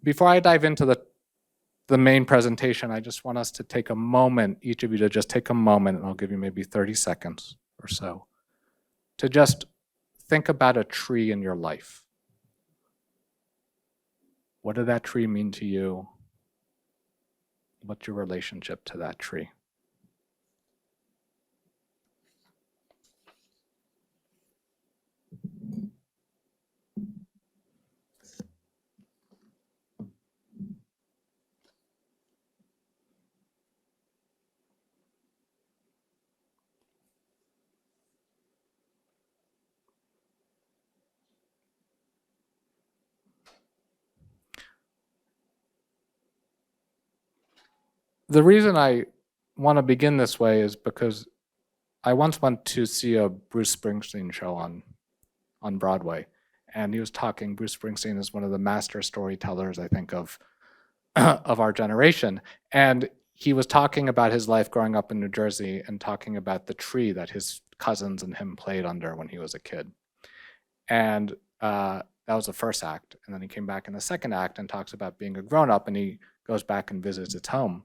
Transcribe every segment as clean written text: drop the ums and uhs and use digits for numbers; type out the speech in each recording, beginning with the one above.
before I dive into the main presentation, I just want us to take a moment, each of you to just take a moment, and I'll give you maybe 30 seconds or so, to just think about a tree in your life. What did that tree mean to you? What's your relationship to that tree? The reason I want to begin this way is because I once went to see a Bruce Springsteen show on Broadway, and he was talking. Bruce Springsteen is one of the master storytellers, I think, of our generation, and he was talking about his life growing up in New Jersey and talking about the tree that his cousins and him played under when he was a kid. And that was the first act, and then he came back in the second act and talks about being a grown-up, and he goes back and visits his home,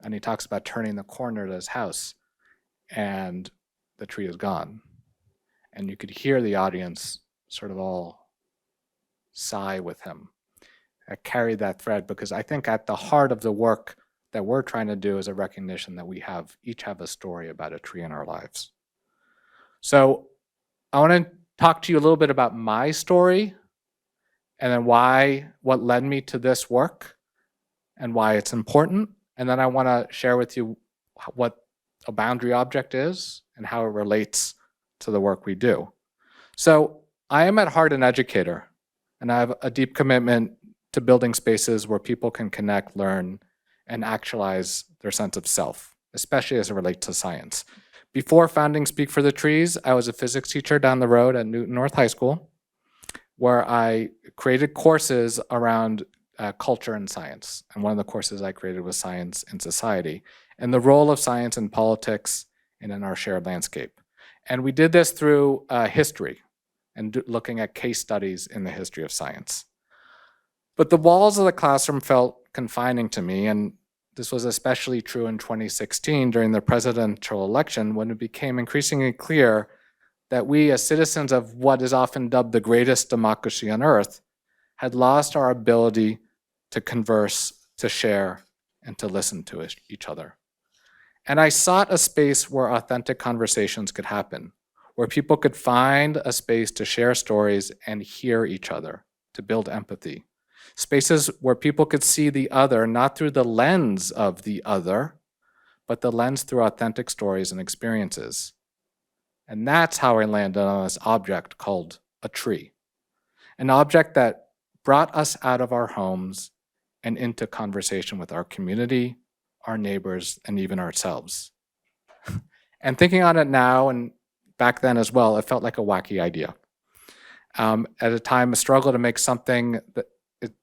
and he talks about turning the corner to his house, and the tree is gone. And you could hear the audience sort of all sigh with him. I carried that thread because I think at the heart of the work that we're trying to do is a recognition that we each have a story about a tree in our lives. So I want to talk to you a little bit about my story, and then what led me to this work and why it's important. And then I want to share with you what a boundary object is and how it relates to the work we do. So I am at heart an educator, and I have a deep commitment to building spaces where people can connect, learn, and actualize their sense of self, especially as it relates to science. Before founding Speak for the Trees, I was a physics teacher down the road at Newton North High School, where I created courses around culture and science. And one of the courses I created was Science in Society, and the role of science in politics and in our shared landscape. And we did this through history and looking at case studies in the history of science. But the walls of the classroom felt confining to me, and this was especially true in 2016 during the presidential election, when it became increasingly clear that we, as citizens of what is often dubbed the greatest democracy on earth, had lost our ability to converse, to share, and to listen to each other. And I sought a space where authentic conversations could happen, where people could find a space to share stories and hear each other, to build empathy. Spaces where people could see the other, not through the lens of the other, but the lens through authentic stories and experiences. And that's how I landed on this object called a tree. An object that brought us out of our homes and into conversation with our community, our neighbors, and even ourselves. And thinking on it now, and back then as well, it felt like a wacky idea. At a time, I struggled to make something that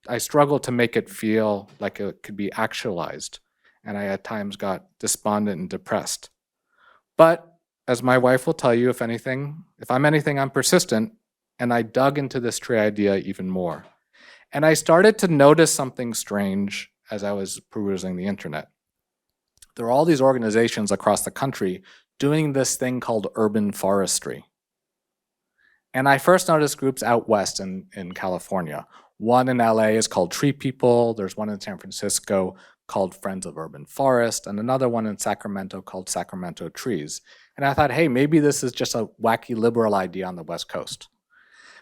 I struggled to make it feel like it could be actualized, and I at times got despondent and depressed. But as my wife will tell you, if I'm anything, I'm persistent, and I dug into this tree idea even more. And I started to notice something strange as I was perusing the internet. There are all these organizations across the country doing this thing called urban forestry. And I first noticed groups out west in California. One in LA is called Tree People. There's one in San Francisco called Friends of Urban Forest, and another one in Sacramento called Sacramento Trees. And I thought, hey, maybe this is just a wacky liberal idea on the West Coast.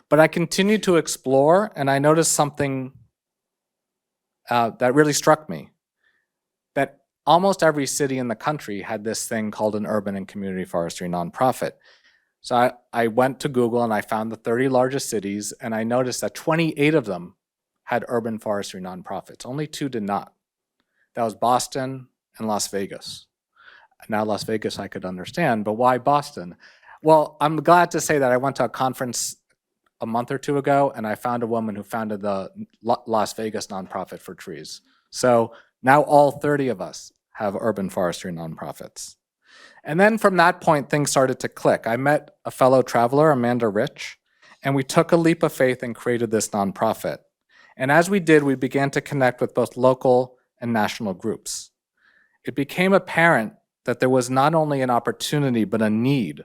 But I continued to explore, and I noticed something that really struck me, that almost every city in the country had this thing called an urban and community forestry nonprofit. So I went to Google and I found the 30 largest cities, and I noticed that 28 of them had urban forestry nonprofits. Only 2 did not. That was Boston and Las Vegas. Now Las Vegas I could understand, but why Boston? Well, I'm glad to say that I went to a conference a month or 2 ago, and I found a woman who founded the Las Vegas nonprofit for trees. So now all 30 of us have urban forestry nonprofits. And then from that point, things started to click. I met a fellow traveler, Amanda Rich, and we took a leap of faith and created this nonprofit. And as we did, we began to connect with both local and national groups. It became apparent that there was not only an opportunity, but a need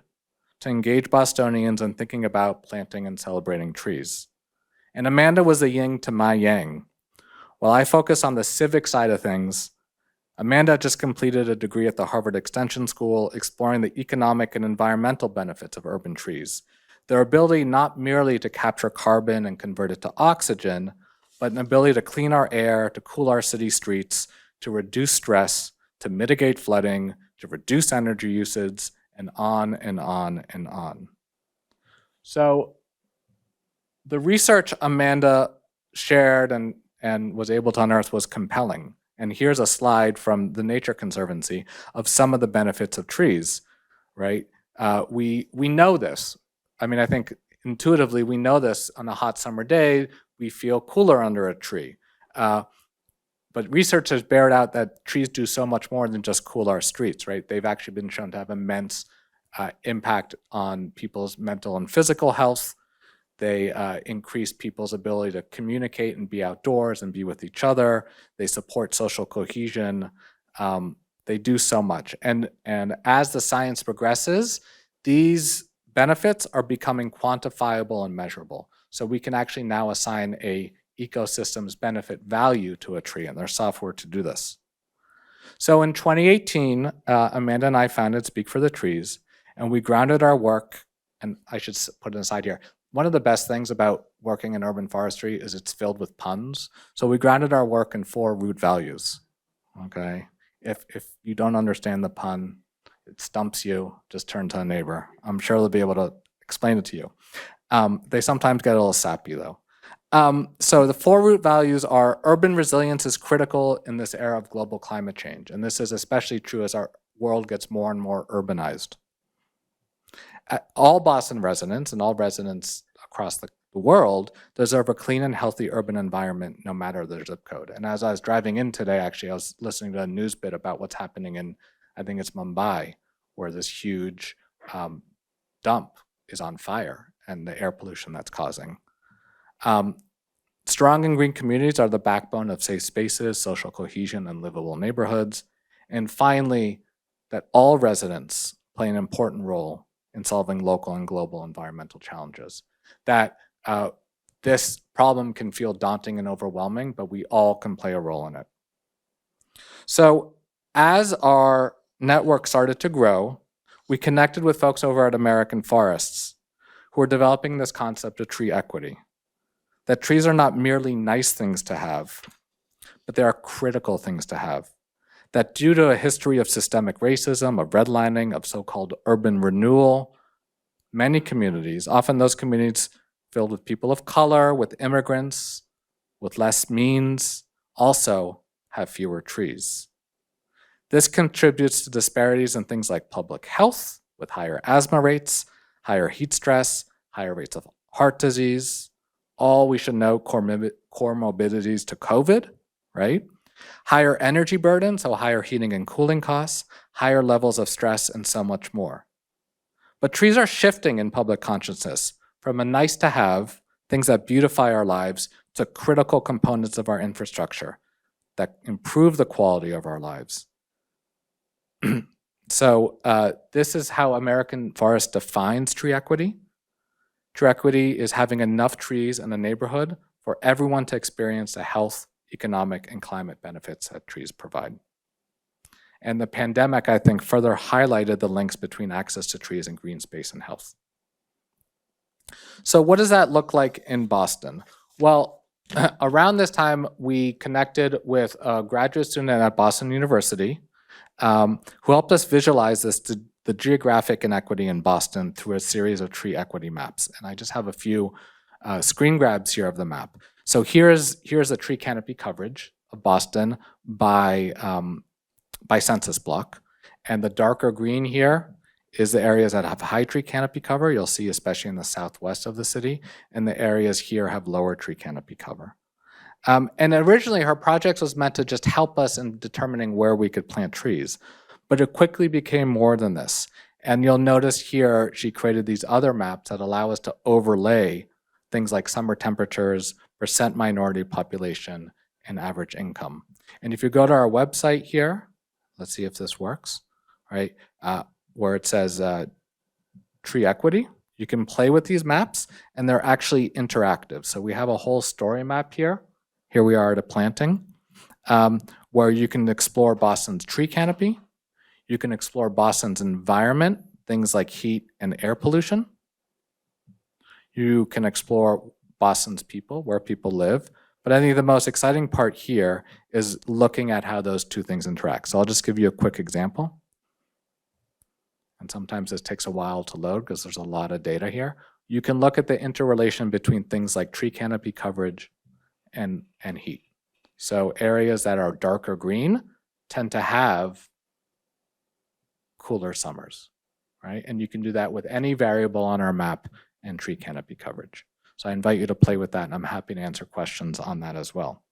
to engage Bostonians in thinking about planting and celebrating trees. And Amanda was the yin to my yang. While I focus on the civic side of things, Amanda just completed a degree at the Harvard Extension School exploring the economic and environmental benefits of urban trees. Their ability not merely to capture carbon and convert it to oxygen, but an ability to clean our air, to cool our city streets, to reduce stress, to mitigate flooding, to reduce energy usage, and on and on and on. So the research Amanda shared and was able to unearth was compelling. And here's a slide from the Nature Conservancy of some of the benefits of trees, right? We know this. I mean, I think intuitively we know this. On a hot summer day, we feel cooler under a tree. But research has bared out that trees do so much more than just cool our streets, right? They've actually been shown to have immense impact on people's mental and physical health. They increase people's ability to communicate and be outdoors and be with each other. They support social cohesion. They do so much. And as the science progresses, these benefits are becoming quantifiable and measurable. So we can actually now assign a ecosystem's benefit value to a tree, and there's software to do this. So in 2018, Amanda and I founded Speak for the Trees, and we grounded our work, and I should put it aside here. One of the best things about working in urban forestry is it's filled with puns. So we grounded our work in 4 root values, okay? If you don't understand the pun, it stumps you, just turn to a neighbor. I'm sure they'll be able to explain it to you. They sometimes get a little sappy though. So the 4 root values are: urban resilience is critical in this era of global climate change. And this is especially true as our world gets more and more urbanized. All Boston residents and all residents across the world deserve a clean and healthy urban environment no matter their zip code. And as I was driving in today, actually, I was listening to a news bit about what's happening in, I think it's Mumbai, where this huge dump is on fire and the air pollution that's causing. Strong and green communities are the backbone of safe spaces, social cohesion, and livable neighborhoods. And finally, that all residents play an important role in solving local and global environmental challenges. That this problem can feel daunting and overwhelming, but we all can play a role in it. So as our network started to grow, we connected with folks over at American Forests who are developing this concept of tree equity. That trees are not merely nice things to have, but they are critical things to have. That due to a history of systemic racism, of redlining, of so-called urban renewal, many communities, often those communities filled with people of color, with immigrants, with less means, also have fewer trees. This contributes to disparities in things like public health, with higher asthma rates, higher heat stress, higher rates of heart disease, all we should know comorbidities to COVID, right? Higher energy burden, so higher heating and cooling costs, higher levels of stress, and so much more. But trees are shifting in public consciousness from a nice to have, things that beautify our lives, to critical components of our infrastructure that improve the quality of our lives. So this is how American Forest defines tree equity. Tree equity is having enough trees in a neighborhood for everyone to experience the health, economic, and climate benefits that trees provide. And the pandemic, I think, further highlighted the links between access to trees and green space and health. So what does that look like in Boston? Well, around this time, we connected with a graduate student at Boston University who helped us visualize the geographic inequity in Boston through a series of tree equity maps. And I just have a few screen grabs here of the map. So here's the tree canopy coverage of Boston by census block. And the darker green here is the areas that have high tree canopy cover. You'll see especially in the southwest of the city. And the areas here have lower tree canopy cover. And originally her project was meant to just help us in determining where we could plant trees. But it quickly became more than this. And you'll notice here she created these other maps that allow us to overlay things like summer temperatures, percent minority population, and average income. And if you go to our website here, let's see if this works, right? Where it says tree equity, you can play with these maps, and they're actually interactive. So we have a whole story map here. Here we are at a planting, where you can explore Boston's tree canopy. You can explore Boston's environment, things like heat and air pollution. You can explore Boston's people, where people live. But I think the most exciting part here is looking at how those two things interact. So I'll just give you a quick example. And sometimes this takes a while to load because there's a lot of data here. You can look at the interrelation between things like tree canopy coverage and heat. So areas that are darker green tend to have cooler summers, right? And you can do that with any variable on our map and tree canopy coverage. So I invite you to play with that, and I'm happy to answer questions on that as well.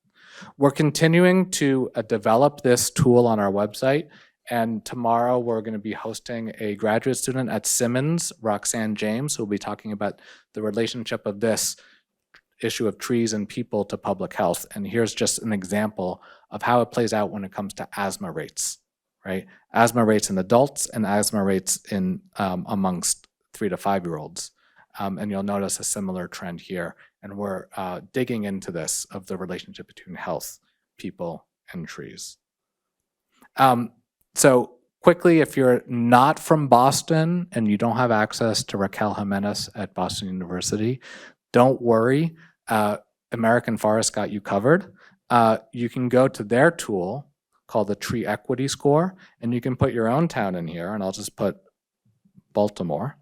We're continuing to develop this tool on our website, and tomorrow we're going to be hosting a graduate student at Simmons, Roxanne James, who will be talking about the relationship of this issue of trees and people to public health. And here's just an example of how it plays out when it comes to asthma rates, right? Asthma rates in adults and asthma rates in amongst 3 to 5-year-olds. And you'll notice a similar trend here. And we're digging into this of the relationship between health, people, and trees. So quickly, if you're not from Boston and you don't have access to Raquel Jimenez at Boston University, don't worry. American Forest got you covered. You can go to their tool called the Tree Equity Score, and you can put your own town in here, and I'll just put Baltimore.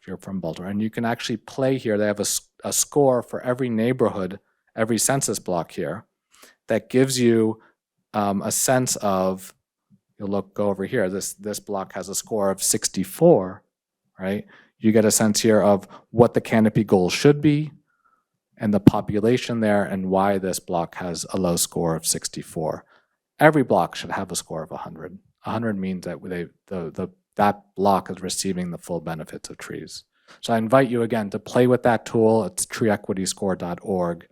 You're from Baltimore, and you can actually play here. They have a score for every neighborhood, every census block here, that gives you a sense of, go over here, this block has a score of 64, right? You get a sense here of what the canopy goal should be and the population there and why this block has a low score of 64. Every block should have a score of 100. 100 means that that block is receiving the full benefits of trees. So I invite you again to play with that tool. It's treeequityscore.org,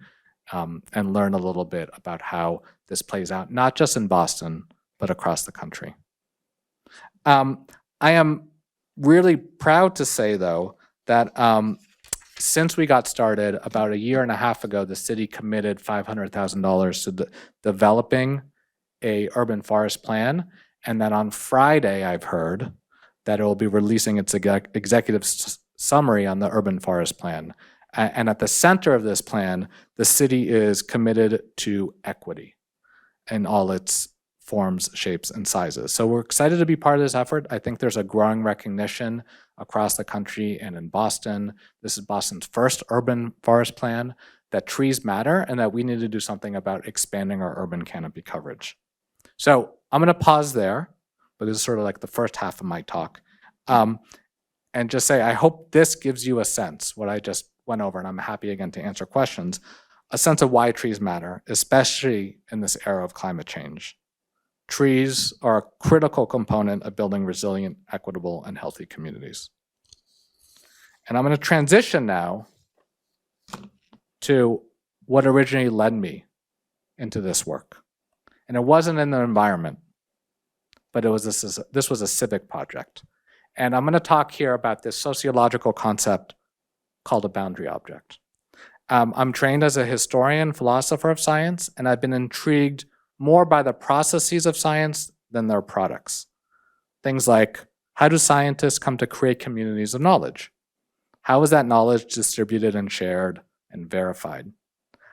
and learn a little bit about how this plays out, not just in Boston, but across the country. I am really proud to say, though, that since we got started about a year and a half ago, the city committed $500,000 to developing a urban forest plan, and that on Friday, I've heard that it will be releasing its executive summary on the urban forest plan. And at the center of this plan, the city is committed to equity in all its forms, shapes, and sizes. So we're excited to be part of this effort. I think there's a growing recognition across the country and in Boston. This is Boston's first urban forest plan, that trees matter and that we need to do something about expanding our urban canopy coverage. So I'm going to pause there, but this is sort of like the first half of my talk. And just say, I hope this gives you a sense, what I just went over, and I'm happy again to answer questions, a sense of why trees matter, especially in this era of climate change. Trees are a critical component of building resilient, equitable, and healthy communities. And I'm going to transition now to what originally led me into this work. And it wasn't in the environment, but this was a civic project. And I'm going to talk here about this sociological concept called a boundary object. I'm trained as a historian, philosopher of science, and I've been intrigued more by the processes of science than their products. Things like, how do scientists come to create communities of knowledge? How is that knowledge distributed and shared and verified?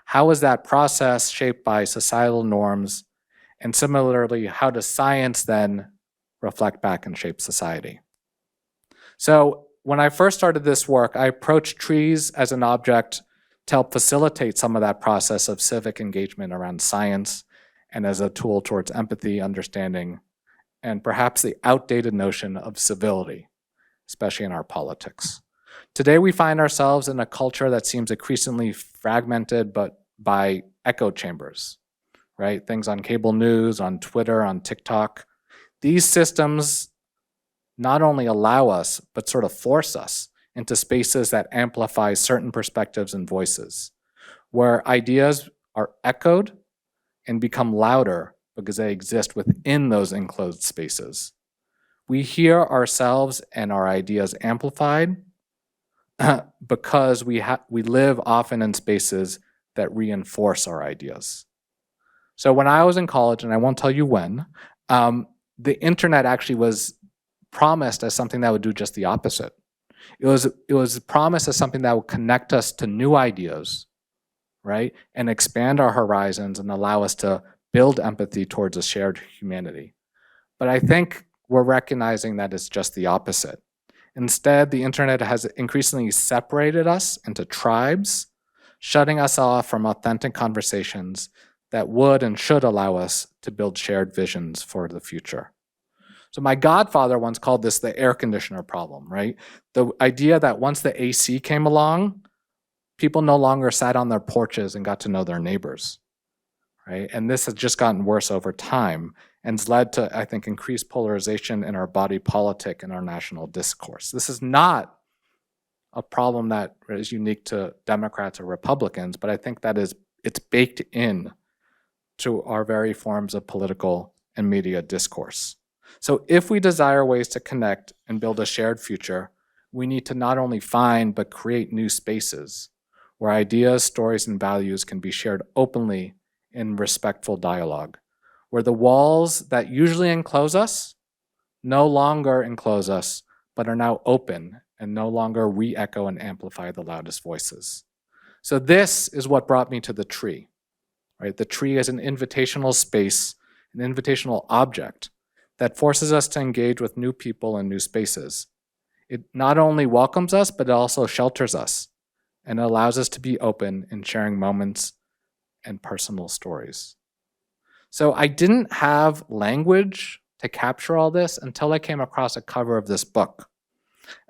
How is that process shaped by societal norms? And similarly, how does science then reflect back and shape society? So when I first started this work, I approached trees as an object to help facilitate some of that process of civic engagement around science and as a tool towards empathy, understanding, and perhaps the outdated notion of civility, especially in our politics. Today, we find ourselves in a culture that seems increasingly fragmented, but by echo chambers, right? Things on cable news, on Twitter, on TikTok. These systems not only allow us, but sort of force us into spaces that amplify certain perspectives and voices, where ideas are echoed and become louder because they exist within those enclosed spaces. We hear ourselves and our ideas amplified because we live often in spaces that reinforce our ideas. So when I was in college, and I won't tell you when, the internet actually was promised as something that would do just the opposite. It was promised as something that would connect us to new ideas, right? And expand our horizons and allow us to build empathy towards a shared humanity. But I think we're recognizing that it's just the opposite. Instead, the internet has increasingly separated us into tribes, shutting us off from authentic conversations that would and should allow us to build shared visions for the future. So my godfather once called this the air conditioner problem, right? The idea that once the AC came along, people no longer sat on their porches and got to know their neighbors, right? And this has just gotten worse over time and has led to, I think, increased polarization in our body politic and our national discourse. This is not a problem that is unique to Democrats or Republicans, but I think that it's baked in to our very forms of political and media discourse. So if we desire ways to connect and build a shared future, we need to not only find but create new spaces where ideas, stories, and values can be shared openly in respectful dialogue, where the walls that usually enclose us no longer enclose us, but are now open and no longer re-echo and amplify the loudest voices. So this is what brought me to the tree, right? The tree is an invitational space, an invitational object that forces us to engage with new people and new spaces. It not only welcomes us, but it also shelters us and allows us to be open in sharing moments and personal stories. So I didn't have language to capture all this until I came across a cover of this book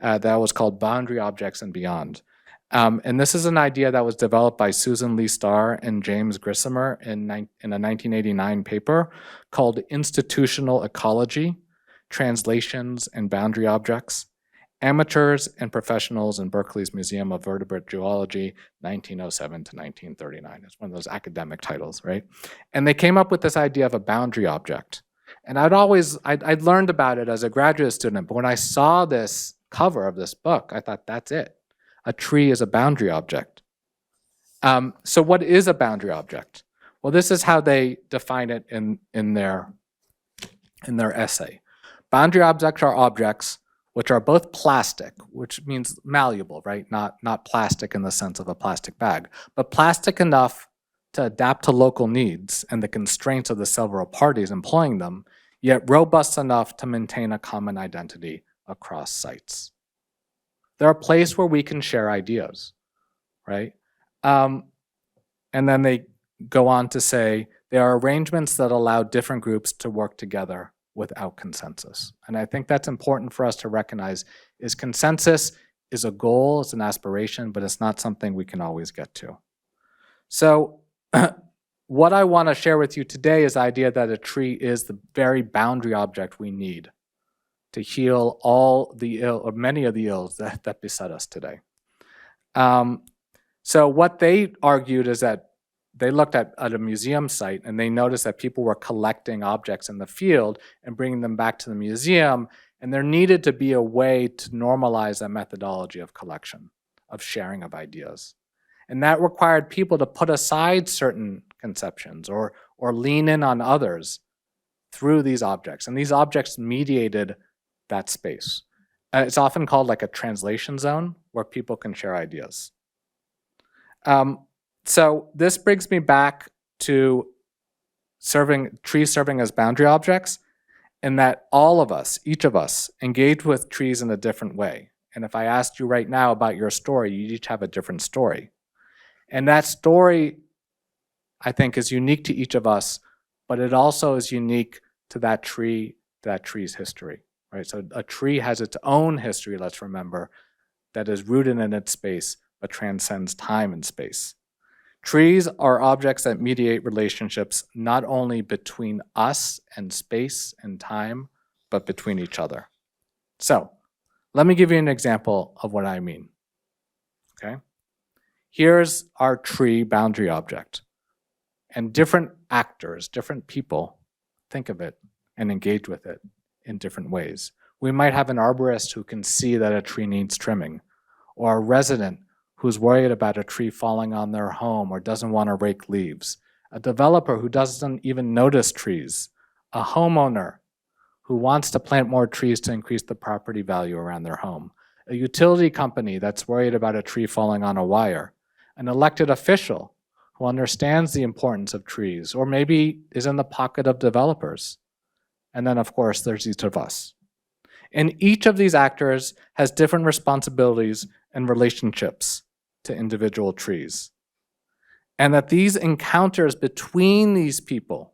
that was called Boundary Objects and Beyond. And this is an idea that was developed by Susan Lee Starr and James Grissomer in a 1989 paper called Institutional Ecology, Translations and Boundary Objects, Amateurs and Professionals in Berkeley's Museum of Vertebrate Zoology, 1907 to 1939. It's one of those academic titles, right? And they came up with this idea of a boundary object. And I'd learned about it as a graduate student, but when I saw this cover of this book, I thought, that's it. A tree is a boundary object. So what is a boundary object? Well, this is how they define it in their essay. Boundary objects are objects which are both plastic, which means malleable, right? Not plastic in the sense of a plastic bag, but plastic enough to adapt to local needs and the constraints of the several parties employing them, yet robust enough to maintain a common identity across sites. They're a place where we can share ideas, right? And then they go on to say, they are arrangements that allow different groups to work together without consensus. And I think that's important for us to recognize is consensus is a goal, it's an aspiration, but it's not something we can always get to. So what I want to share with you today is the idea that a tree is the very boundary object we need to heal all the ill, or many of the ills that beset us today. So what they argued is that they looked at a museum site and they noticed that people were collecting objects in the field and bringing them back to the museum, and there needed to be a way to normalize that methodology of collection, of sharing of ideas. And that required people to put aside certain conceptions or lean in on others through these objects. And these objects mediated that space. It's often called like a translation zone where people can share ideas. So this brings me back to trees serving as boundary objects, and that all of us, each of us, engage with trees in a different way. And if I asked you right now about your story, you each have a different story. And that story, I think, is unique to each of us, but it also is unique to that tree's history, right? So a tree has its own history, let's remember, that is rooted in its space, but transcends time and space. Trees are objects that mediate relationships not only between us and space and time, but between each other. So Let me give you an example of what I mean. Okay? Here's our tree boundary object. And different actors, different people, think of it and engage with it in different ways. We might have an arborist who can see that a tree needs trimming, or a resident who's worried about a tree falling on their home or doesn't want to rake leaves, a developer who doesn't even notice trees, a homeowner who wants to plant more trees to increase the property value around their home, a utility company that's worried about a tree falling on a wire, an elected official who understands the importance of trees, or maybe is in the pocket of developers. And then, of course, there's each of us. And each of these actors has different responsibilities and relationships to individual trees. And that these encounters between these people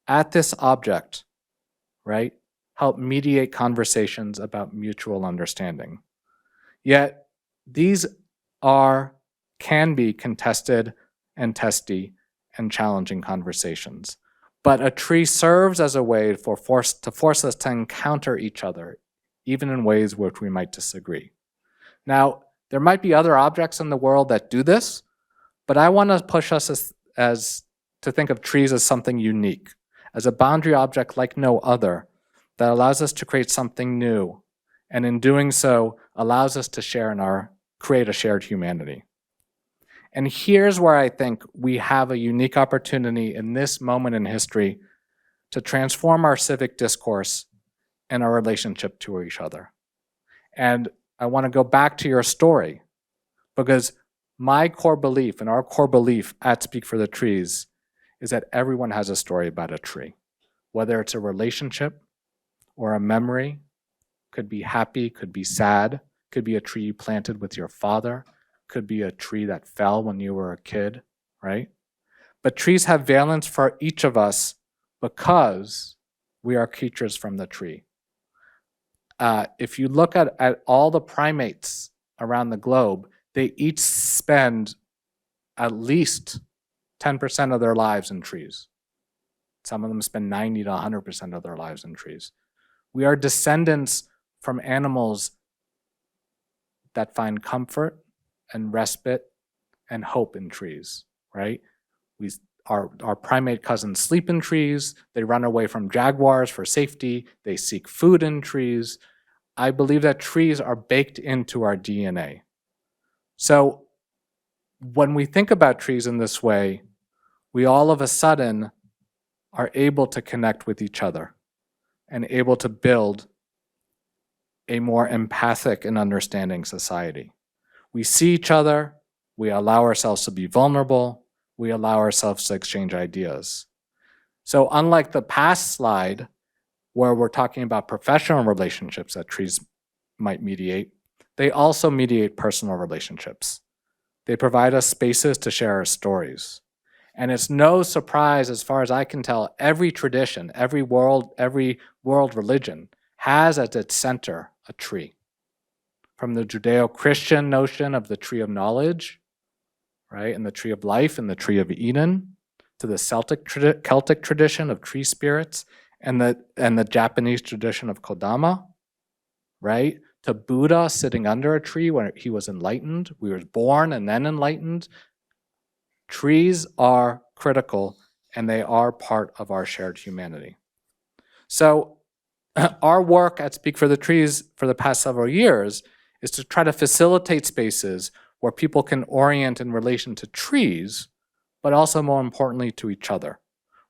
at this object, right, help mediate conversations about mutual understanding. Yet, these can be contested and testy and challenging conversations. But a tree serves as a way to force us to encounter each other, even in ways which we might disagree. Now, there might be other objects in the world that do this, but I want to push us as to think of trees as something unique, as a boundary object like no other, that allows us to create something new, and in doing so, allows us to create a shared humanity. And here's where I think we have a unique opportunity in this moment in history to transform our civic discourse and our relationship to each other. And I want to go back to your story, because my core belief and our core belief at Speak for the Trees is that everyone has a story about a tree, whether it's a relationship or a memory, could be happy, could be sad, could be a tree you planted with your father, could be a tree that fell when you were a kid, right? But trees have valence for each of us because we are creatures from the tree. If you look at all the primates around the globe, they each spend at least 10% of their lives in trees. Some of them spend 90 to 100% of their lives in trees. We are descendants from animals that find comfort and respite and hope in trees, right? Our primate cousins sleep in trees. They run away from jaguars for safety. They seek food in trees. I believe that trees are baked into our DNA. So when we think about trees in this way, we all of a sudden are able to connect with each other and able to build a more empathic and understanding society. We see each other, we allow ourselves to be vulnerable, we allow ourselves to exchange ideas. So unlike the past slide, where we're talking about professional relationships that trees might mediate, they also mediate personal relationships. They provide us spaces to share our stories. And it's no surprise, as far as I can tell, every tradition, every world religion has at its center a tree. From the Judeo-Christian notion of the tree of knowledge, right, and the tree of life and the tree of Eden, to the Celtic tradition of tree spirits, and the Japanese tradition of Kodama, right, to Buddha sitting under a tree when he was enlightened. We were born and then enlightened. Trees are critical, and they are part of our shared humanity. So our work at Speak for the Trees for the past several years is to try to facilitate spaces where people can orient in relation to trees, but also more importantly to each other,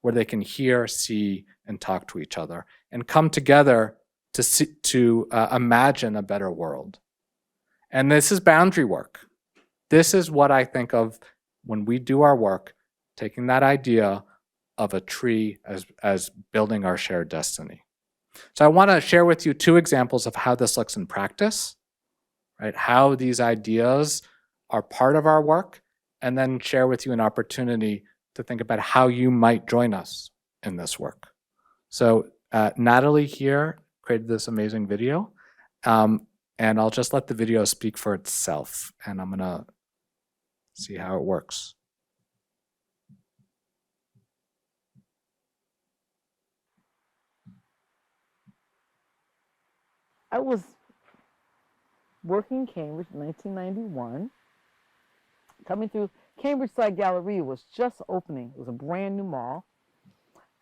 where they can hear, see, and talk to each other, and come together to imagine a better world. And this is boundary work. This is what I think of when we do our work, taking that idea of a tree as building our shared destiny. So I want to share with you two examples of how this looks in practice, right? How these ideas are part of our work, and then share with you an opportunity to think about how you might join us in this work. So Natalie here created this amazing video, and I'll just let the video speak for itself, and I'm gonna see how it works. I was working in Cambridge in 1991. Coming through, Cambridge Side Galleria was just opening. It was a brand new mall.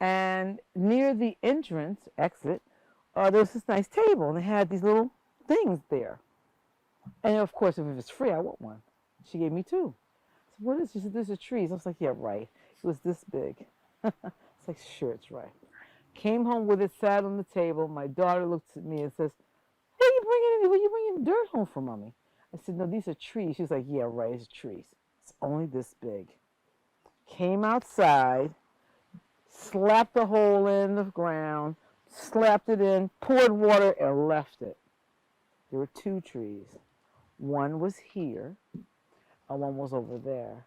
And near the entrance, exit, there was this nice table, and they had these little things there. And of course, if it's free, I want one. She gave me two. I said, what is this? She said, this is trees. I was like, yeah, right. It was this big. It's like, sure, it's right. Came home with it, sat on the table. My daughter looked at me and says, where are you bringing dirt home for, Mommy? I said, no, these are trees. She was like, yeah, right, it's trees. It's only this big. Came outside, slapped a hole in the ground, slapped it in, poured water, and left it. There were two trees. One was here, and one was over there.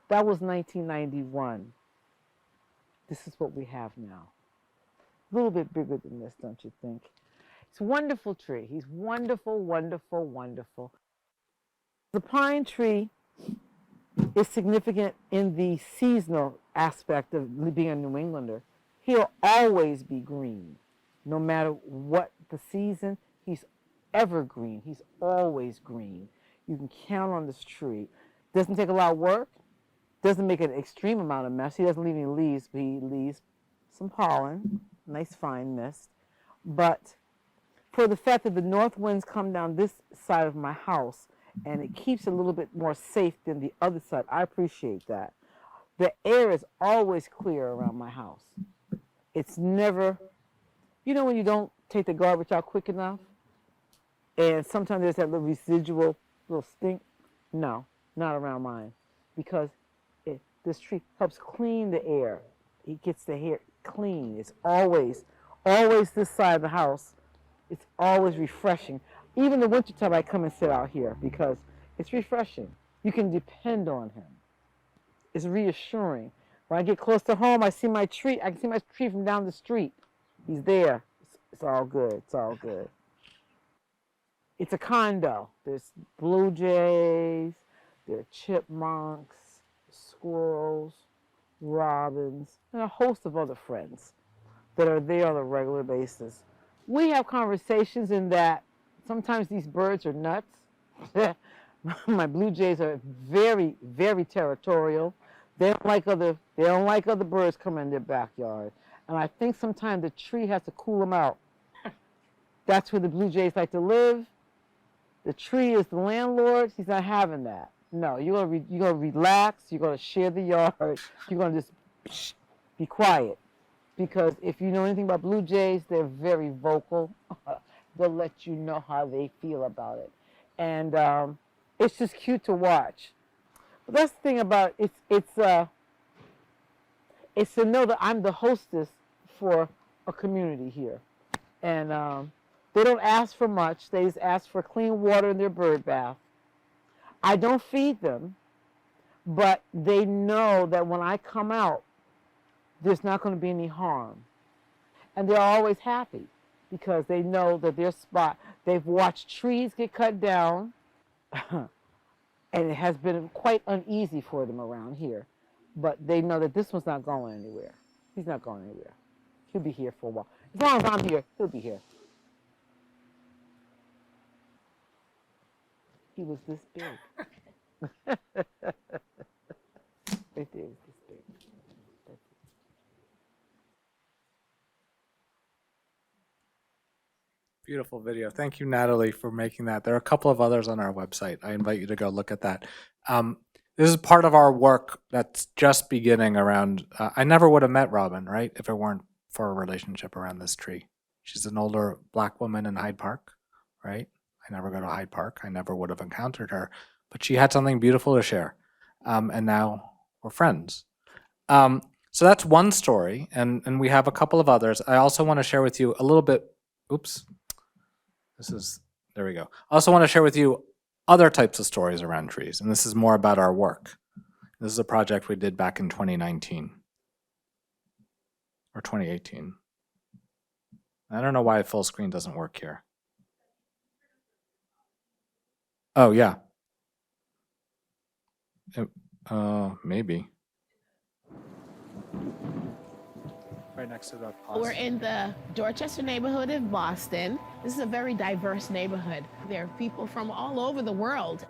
That was 1991. This is what we have now. A little bit bigger than this, don't you think? It's a wonderful tree. He's wonderful, wonderful, wonderful. The pine tree is significant in the seasonal aspect of being a New Englander. He'll always be green. No matter what the season, he's evergreen. He's always green. You can count on this tree. Doesn't take a lot of work. Doesn't make an extreme amount of mess. He doesn't leave any leaves, but he leaves some pollen, nice fine mist. But for the fact that the north winds come down this side of my house, and it keeps it a little bit more safe than the other side, I appreciate that. The air is always clear around my house. It's never, you know when you don't take the garbage out quick enough? And sometimes there's that little residual, little stink? No, not around mine. Because this tree helps clean the air. It gets the air clean. It's always this side of the house. It's always refreshing. Even the wintertime, I come and sit out here because it's refreshing. You can depend on him. It's reassuring. When I get close to home, I see my tree. I can see my tree from down the street. He's there. It's all good. It's all good. It's a condo. There's blue jays. There are chipmunks, squirrels, robins, and a host of other friends that are there on a regular basis. We have conversations in that sometimes these birds are nuts. My blue jays are very, very territorial. They don't like other birds coming in their backyard. And I think sometimes the tree has to cool them out. That's where the blue jays like to live. The tree is the landlord. He's not having that. No, you're gonna relax. You're gonna share the yard. You're gonna just be quiet, because if you know anything about blue jays, they're very vocal. They'll let you know how they feel about it, and it's just cute to watch. But that's the thing about it. It's to know that I'm the hostess for a community here, and they don't ask for much. They just ask for clean water in their bird bath. I don't feed them, but they know that when I come out, there's not going to be any harm. And they're always happy because they know that their spot, they've watched trees get cut down, and it has been quite uneasy for them around here. But they know that this one's not going anywhere. He's not going anywhere. He'll be here for a while. As long as I'm here, he'll be here. He was this big. Right there, he was this big. Beautiful video. Thank you, Natalie, for making that. There are a couple of others on our website. I invite you to go look at that. This is part of our work that's just beginning around, I never would have met Robin, right, if it weren't for a relationship around this tree. She's an older Black woman in Hyde Park, right? I never go to Hyde Park. I never would have encountered her, but she had something beautiful to share. And now we're friends. So that's one story, and we have a couple of others. I also want to share with you a little bit, there we go. I also want to share with you other types of stories around trees, and this is more about our work. This is a project we did back in 2019 or 2018. I don't know why full screen doesn't work here. Oh, yeah. Maybe. Right next to the We're in the Dorchester neighborhood of Boston. This is a very diverse neighborhood. There are people from all over the world.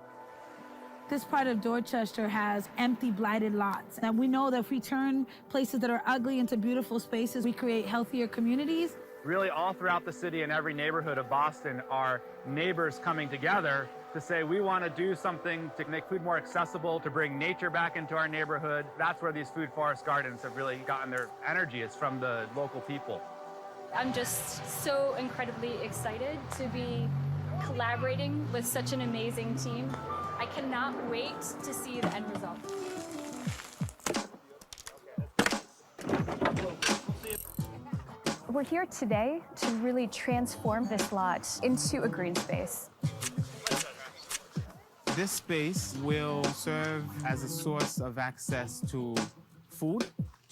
This part of Dorchester has empty, blighted lots. And we know that if we turn places that are ugly into beautiful spaces, we create healthier communities. Really all throughout the city and every neighborhood of Boston are neighbors coming together to say we want to do something to make food more accessible, to bring nature back into our neighborhood. That's where these food forest gardens have really gotten their energy, is from the local people. I'm just so incredibly excited to be collaborating with such an amazing team. I cannot wait to see the end result. We're here today to really transform this lot into a green space. This space will serve as a source of access to food,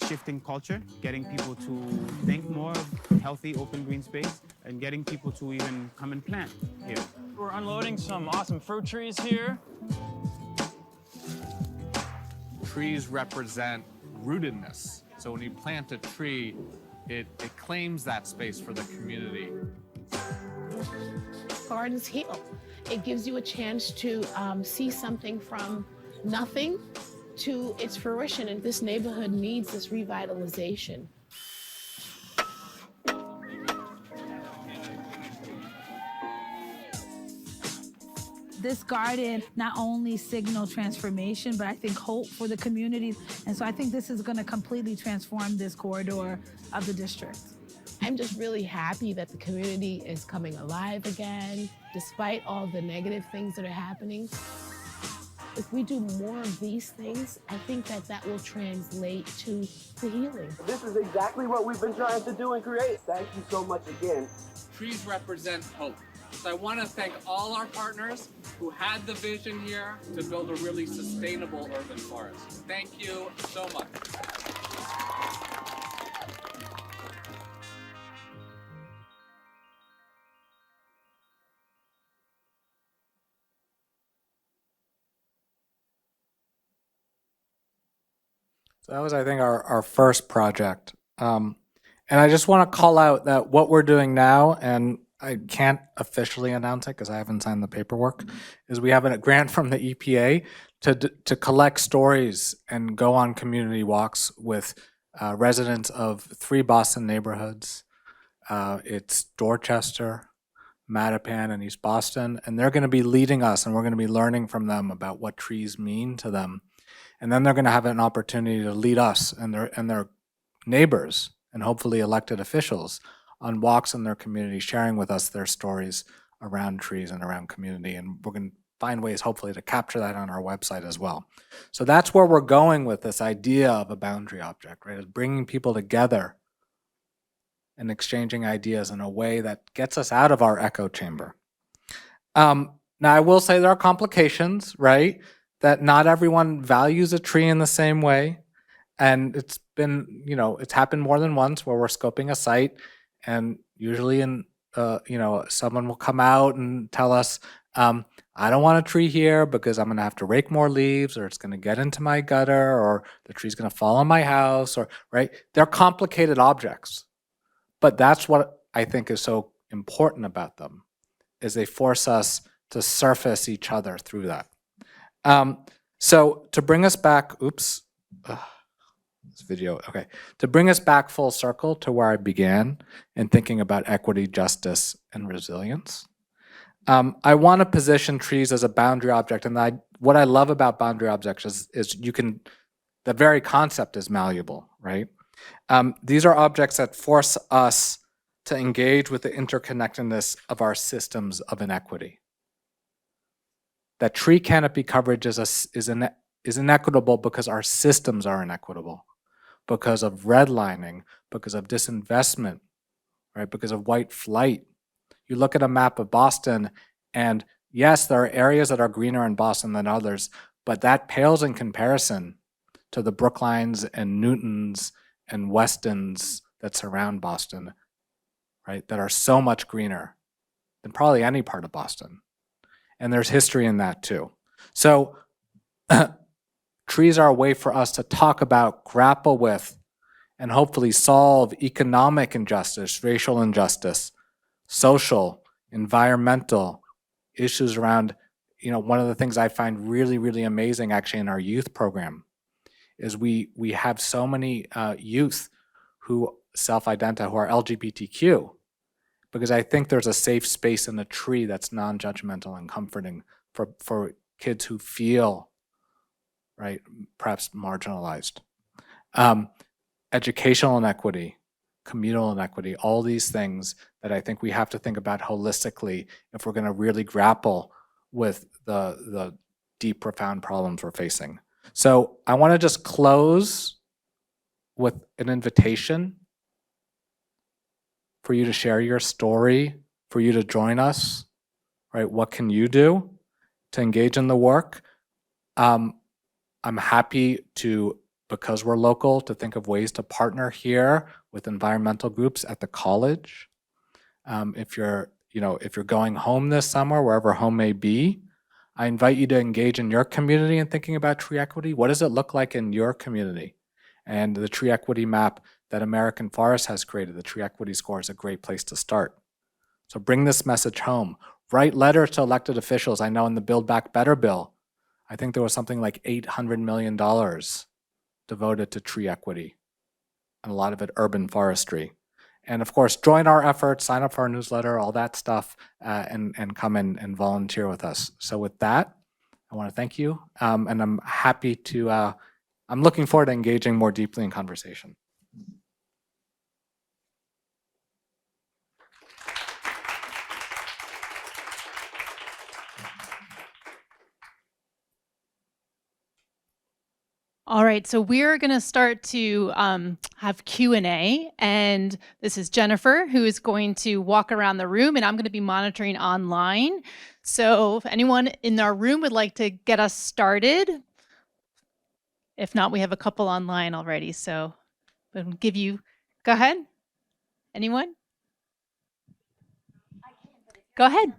shifting culture, getting people to think more of healthy, open green space, and getting people to even come and plant here. We're unloading some awesome fruit trees here. Trees represent rootedness. So when you plant a tree, it claims that space for the community. Gardens heal. It gives you a chance to see something from nothing to its fruition, and this neighborhood needs this revitalization. This garden not only signal transformation, but I think hope for the community. And so I think this is going to completely transform this corridor of the district. I'm just really happy that the community is coming alive again, despite all the negative things that are happening. If we do more of these things, I think that will translate to the healing. This is exactly what we've been trying to do and create. Thank you so much again. Trees represent hope. So I want to thank all our partners who had the vision here to build a really sustainable urban forest. Thank you so much. So that was, I think, our first project. And I just want to call out that what we're doing now, and I can't officially announce it because I haven't signed the paperwork, is we have a grant from the EPA to collect stories and go on community walks with residents of 3 Boston neighborhoods. It's Dorchester, Mattapan, and East Boston, and they're going to be leading us, and we're going to be learning from them about what trees mean to them. And then they're going to have an opportunity to lead us and their neighbors and hopefully elected officials on walks in their community, sharing with us their stories around trees and around community. And we're going to find ways, hopefully, to capture that on our website as well. So that's where we're going with this idea of a boundary object, right? Is bringing people together and exchanging ideas in a way that gets us out of our echo chamber. Now, I will say there are complications, right? That not everyone values a tree in the same way. And it's been, it's happened more than once where we're scoping a site, and usually someone will come out and tell us, I don't want a tree here because I'm going to have to rake more leaves, or it's going to get into my gutter, or the tree's going to fall on my house, or, right? They're complicated objects. But that's what I think is so important about them, is they force us to surface each other through that. So to bring us back, this video, okay. To bring us back full circle to where I began in thinking about equity, justice, and resilience, I want to position trees as a boundary object. And what I love about boundary objects is the very concept is malleable, right? These are objects that force us to engage with the interconnectedness of our systems of inequity. That tree canopy coverage is inequitable because our systems are inequitable, because of redlining, because of disinvestment, right? Because of white flight. You look at a map of Boston, and yes, there are areas that are greener in Boston than others, but that pales in comparison to the Brooklines and Newtons and Westons that surround Boston, right? That are so much greener than probably any part of Boston. And there's history in that too. So trees are a way for us to talk about, grapple with, and hopefully solve economic injustice, racial injustice, social, environmental issues around, one of the things I find really, really amazing actually in our youth program is we have so many youth who self-identify, who are LGBTQ, because I think there's a safe space in the tree that's non-judgmental and comforting for kids who feel, right, perhaps marginalized. Educational inequity, communal inequity, all these things that I think we have to think about holistically if we're going to really grapple with the deep, profound problems we're facing. So I want to just close with an invitation for you to share your story, for you to join us, right? What can you do to engage in the work? I'm happy to, because we're local, to think of ways to partner here with environmental groups at the college. If you're going home this summer, wherever home may be, I invite you to engage in your community in thinking about tree equity. What does it look like in your community? And the tree equity map that American Forest has created, the tree equity score, is a great place to start. So bring this message home. Write letters to elected officials. I know in the Build Back Better bill, I think there was something like $800 million devoted to tree equity, and a lot of it urban forestry. And of course, join our efforts, sign up for our newsletter, all that stuff, and come in and volunteer with us. So with that, I want to thank you, and I'm happy to, I'm looking forward to engaging more deeply in conversation. All right, so we're going to start to have Q&A, and this is Jennifer, who is going to walk around the room, and I'm going to be monitoring online. So if anyone in our room would like to get us started, if not, we have a couple online already, so I'll give you, go ahead. Anyone? Go ahead.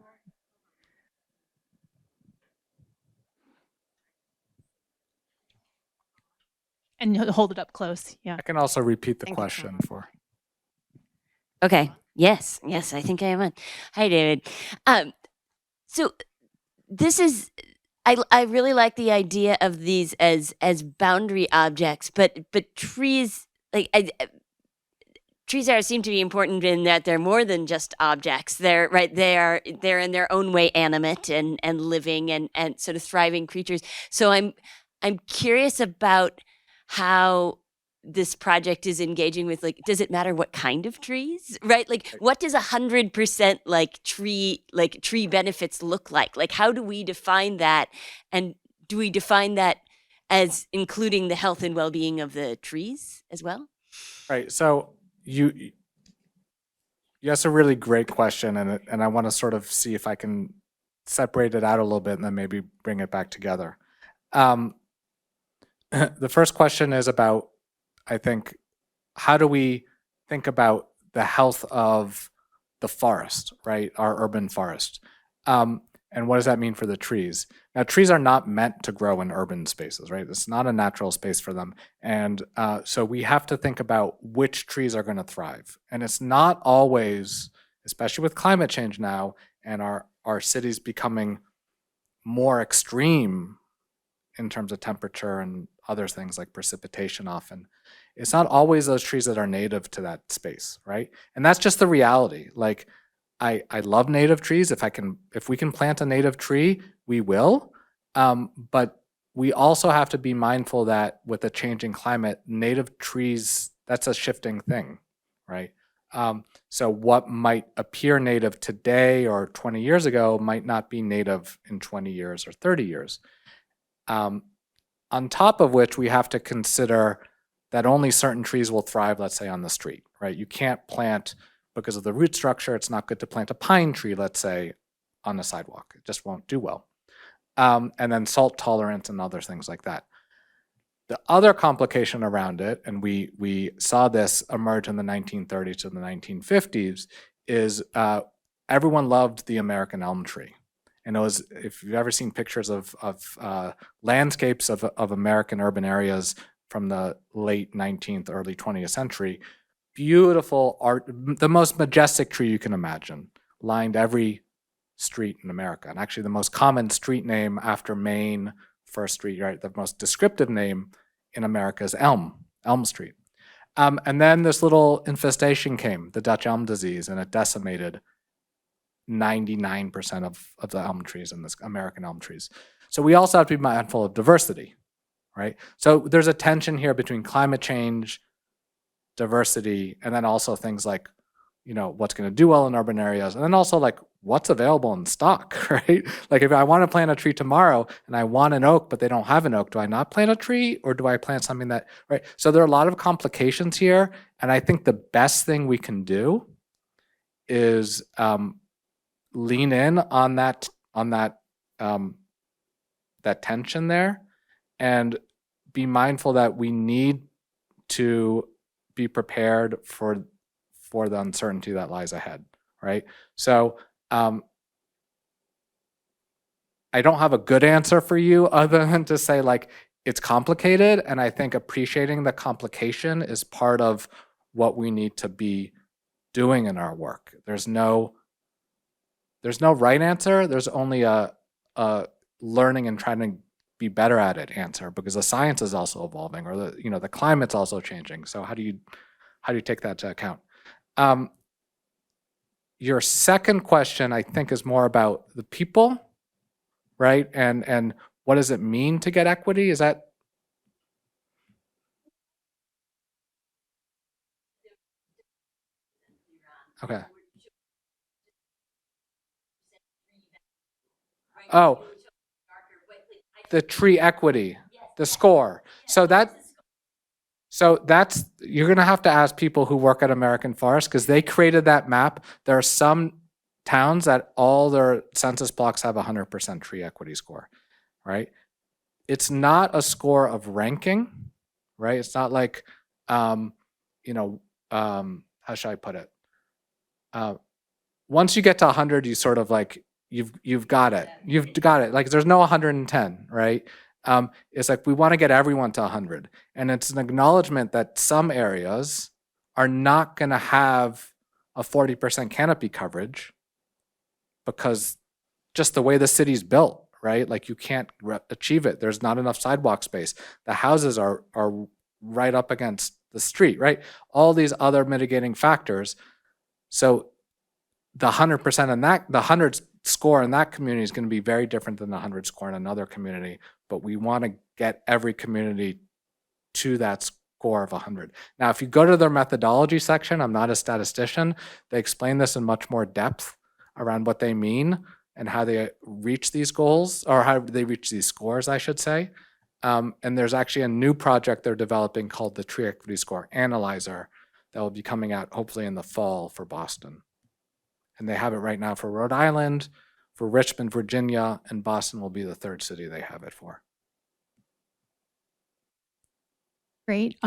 And hold it up close, yeah. I can also repeat the question for. Okay, yes, I think I am on. Hi, David. So this is, I really like the idea of these as boundary objects, but trees, trees seem to be important in that they're more than just objects. They're they're in their own way animate and living and sort of thriving creatures. So I'm curious about how this project is engaging with, does it matter what kind of trees, right? What does 100% tree benefits look like? How do we define that? And do we define that as including the health and well-being of the trees as well? Right, so you asked a really great question, and I want to sort of see if I can separate it out a little bit and then maybe bring it back together. The first question is about, I think, how do we think about the health of the forest, right? Our urban forest. And what does that mean for the trees? Now, trees are not meant to grow in urban spaces, right? It's not a natural space for them. And so we have to think about which trees are going to thrive. And it's not always, especially with climate change now and our cities becoming more extreme in terms of temperature and other things like precipitation often, it's not always those trees that are native to that space, right? And that's just the reality. I love native trees. If we can plant a native tree, we will. But we also have to be mindful that with a changing climate, native trees, that's a shifting thing, right? So what might appear native today or 20 years ago might not be native in 20 years or 30 years. On top of which, we have to consider that only certain trees will thrive, let's say, on the street, right? You can't plant, because of the root structure, it's not good to plant a pine tree, let's say, on the sidewalk. It just won't do well. And then salt tolerance and other things like that. The other complication around it, and we saw this emerge in the 1930s to the 1950s, is everyone loved the American elm tree. And it was, if you've ever seen pictures of landscapes of American urban areas from the late 19th, early 20th century. Beautiful art, the most majestic tree you can imagine, lined every street in America. And actually the most common street name after Main First Street, right? The most descriptive name in America is Elm Street. And then this little infestation came, the Dutch elm disease, and it decimated 99% of the elm trees in this American elm trees. So we also have to be mindful of diversity, right? So there's a tension here between climate change, diversity, and then also things like, what's going to do well in urban areas, and then also like what's available in stock, right? Like if I want to plant a tree tomorrow and I want an oak, but they don't have an oak, do I not plant a tree, or do I plant something that, right? So there are a lot of complications here, and I think the best thing we can do is lean in on that tension there, and be mindful that we need to be prepared for the uncertainty that lies ahead, right? So I don't have a good answer for you other than to say like it's complicated, and I think appreciating the complication is part of what we need to be doing in our work. There's no right answer. There's only a learning and trying to be better at it answer, because the science is also evolving, or the climate's also changing. So how do you take that to account? Your second question, I think, is more about the people, right? And what does it mean to get equity? Is that? Okay. Oh, the tree equity, the score. So that's, you're going to have to ask people who work at American Forest, because they created that map. There are some towns that all their census blocks have 100% tree equity score, right? It's not a score of ranking, right? It's not like, how should I put it? Once you get to 100, you sort of like, you've got it. You've got it. Like there's no 110, right? It's like we want to get everyone to 100. And it's an acknowledgement that some areas are not going to have a 40% canopy coverage because just the way the city's built, right? Like you can't achieve it. There's not enough sidewalk space. The houses are right up against the street, right? All these other mitigating factors. So the 100% in that, the 100 score in that community is going to be very different than the 100 score in another community. But we want to get every community to that score of 100. Now, if you go to their methodology section, I'm not a statistician, they explain this in much more depth around what they mean and how they reach these goals, or how they reach these scores, I should say. And there's actually a new project they're developing called the Tree Equity Score Analyzer that will be coming out hopefully in the fall for Boston. And they have it right now for Rhode Island, for Richmond, Virginia, and Boston will be the third city they have it for. Great.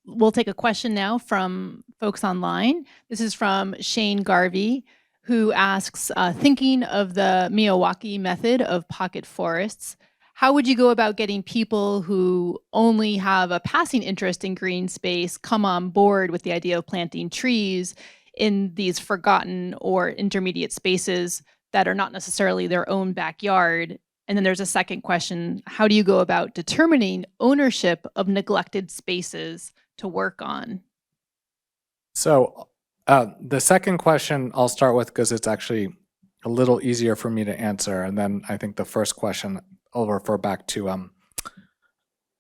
We'll take a question now from folks online. This is from Shane Garvey, who asks, thinking of the Miyawaki method of pocket forests, how would you go about getting people who only have a passing interest in green space come on board with the idea of planting trees in these forgotten or intermediate spaces that are not necessarily their own backyard? And then there's a second question, how do you go about determining ownership of neglected spaces to work on? So the second question I'll start with because it's actually a little easier for me to answer. And then I think the first question I'll refer back to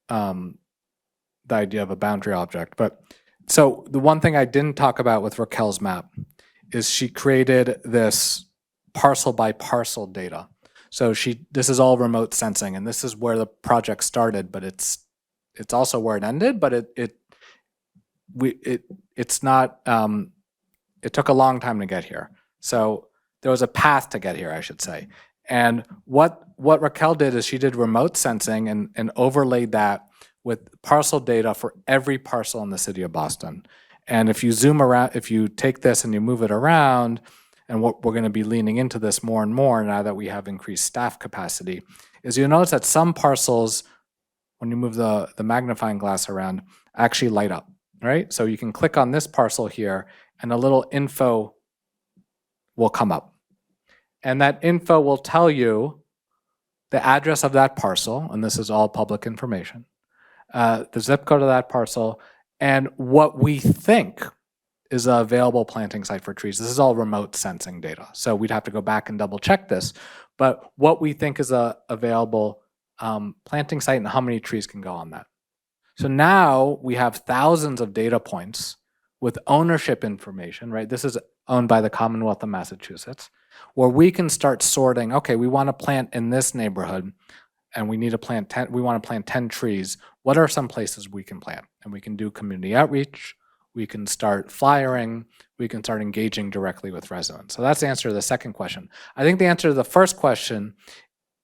the idea of a boundary object. But so the one thing I didn't talk about with Raquel's map is she created this parcel by parcel data. So this is all remote sensing, and this is where the project started, but it's also where it ended. But it's not. It took a long time to get here. So there was a path to get here, I should say. And what Raquel did is she did remote sensing and overlaid that with parcel data for every parcel in the city of Boston. And if you zoom around, if you take this and you move it around, and what we're going to be leaning into this more and more now that we have increased staff capacity, is you'll notice that some parcels when you move the magnifying glass around, actually light up, right? So you can click on this parcel here, and a little info will come up. And that info will tell you the address of that parcel, and this is all public information, the zip code of that parcel, and what we think is an available planting site for trees. This is all remote sensing data, so we'd have to go back and double check this, but what we think is a available planting site and how many trees can go on that. So now we have thousands of data points with ownership information, right? This is owned by the Commonwealth of Massachusetts, where we can start sorting, okay, we want to plant in this neighborhood and we need to plant 10, we want to plant 10 trees. What are some places we can plant? And we can do community outreach, we can start flyering, we can start engaging directly with residents. So that's the answer to the second question. I think the answer to the first question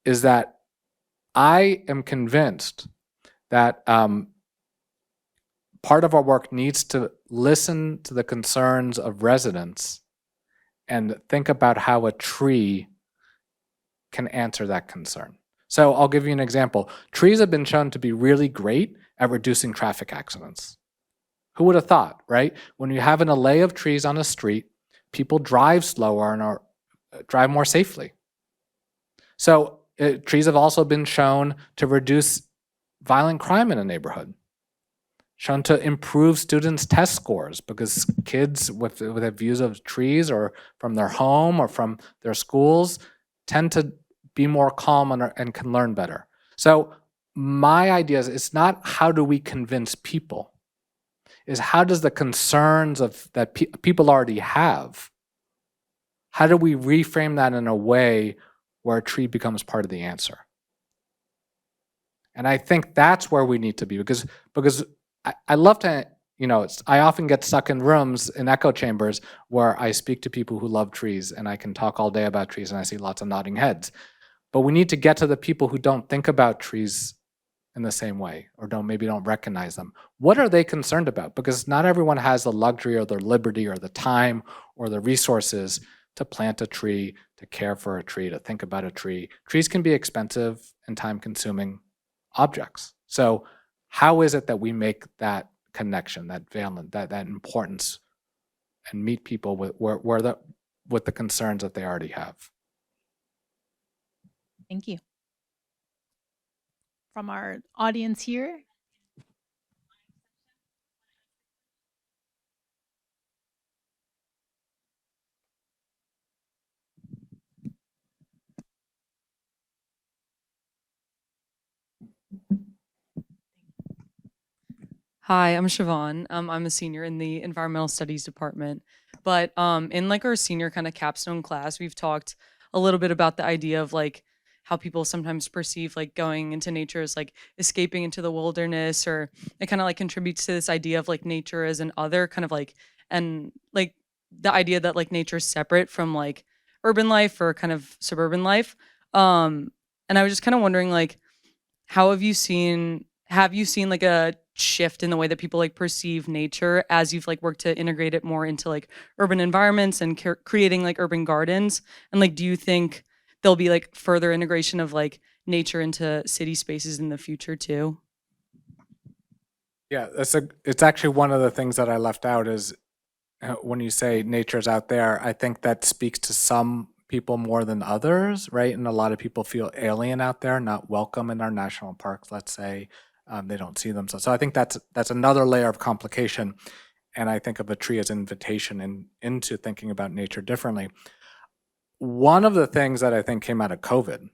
is that I am convinced that part of our work needs to listen to the concerns of residents and think about how a tree can answer that concern. So I'll give you an example. Trees have been shown to be really great at reducing traffic accidents. Who would have thought, right? When you have an array of trees on a street, people drive slower and drive more safely. So trees have also been shown to reduce violent crime in a neighborhood, shown to improve students' test scores because kids with views of trees or from their home or from their schools tend to be more calm and can learn better. So my idea is it's not how do we convince people, is how does the concerns of that people already have, how do we reframe that in a way where a tree becomes part of the answer? And I think that's where we need to be because I love to, I often get stuck in rooms, in echo chambers, where I speak to people who love trees and I can talk all day about trees and I see lots of nodding heads. But we need to get to the people who don't think about trees in the same way or maybe don't recognize them. What are they concerned about? Because not everyone has the luxury or the liberty or the time or the resources to plant a tree, to care for a tree, to think about a tree. Trees can be expensive and time-consuming objects. So how is it that we make that connection, that valence, that importance, and meet people with the concerns that they already have? Thank you. From our audience here. Hi, I'm Siobhan. I'm a senior in the environmental studies department. But in our senior kind of capstone class, we've talked a little bit about the idea of how people sometimes perceive going into nature as escaping into the wilderness, or it kind of contributes to this idea of nature as an other kind of and the idea that nature is separate from urban life or kind of suburban life. And I was just kind of wondering how have you seen a shift in the way that people perceive nature as you've worked to integrate it more into urban environments and creating urban gardens? And do you think there'll be further integration of nature into city spaces in the future too? Yeah, it's actually one of the things that I left out is when you say nature's out there, I think that speaks to some people more than others, right? And a lot of people feel alien out there, not welcome in our national parks, let's say. They don't see themselves. So I think that's another layer of complication. And I think of a tree as an invitation into thinking about nature differently. One of the things that I think came out of COVID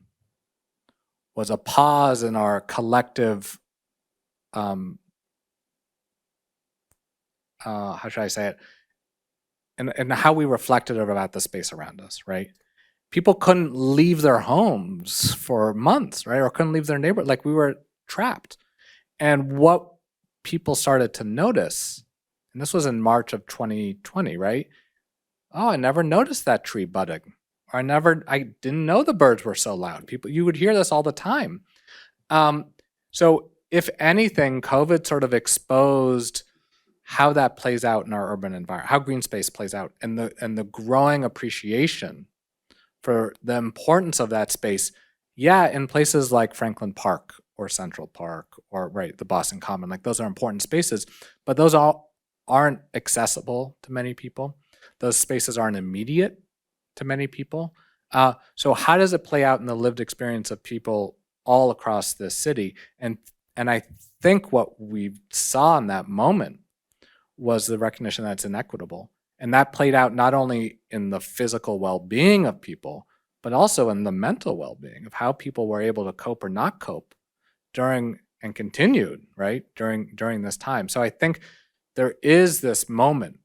was a pause in our collective, how should I say it, and how we reflected about the space around us, right? People couldn't leave their homes for months, right? Or couldn't leave their neighborhood, we were trapped. And what people started to notice, and this was in March of 2020, right? Oh, I never noticed that tree budding. Or I didn't know the birds were so loud. You would hear this all the time. So if anything, COVID sort of exposed how that plays out in our urban environment, how green space plays out, and the growing appreciation for the importance of that space. Yeah, in places like Franklin Park or Central Park or the Boston Common. Like those are important spaces, but those all aren't accessible to many people. Those spaces aren't immediate to many people. So how does it play out in the lived experience of people all across the city? And I think what we saw in that moment was the recognition that it's inequitable. And that played out not only in the physical well-being of people, but also in the mental well-being of how people were able to cope or not cope during and continued, right, during this time. So I think there is this moment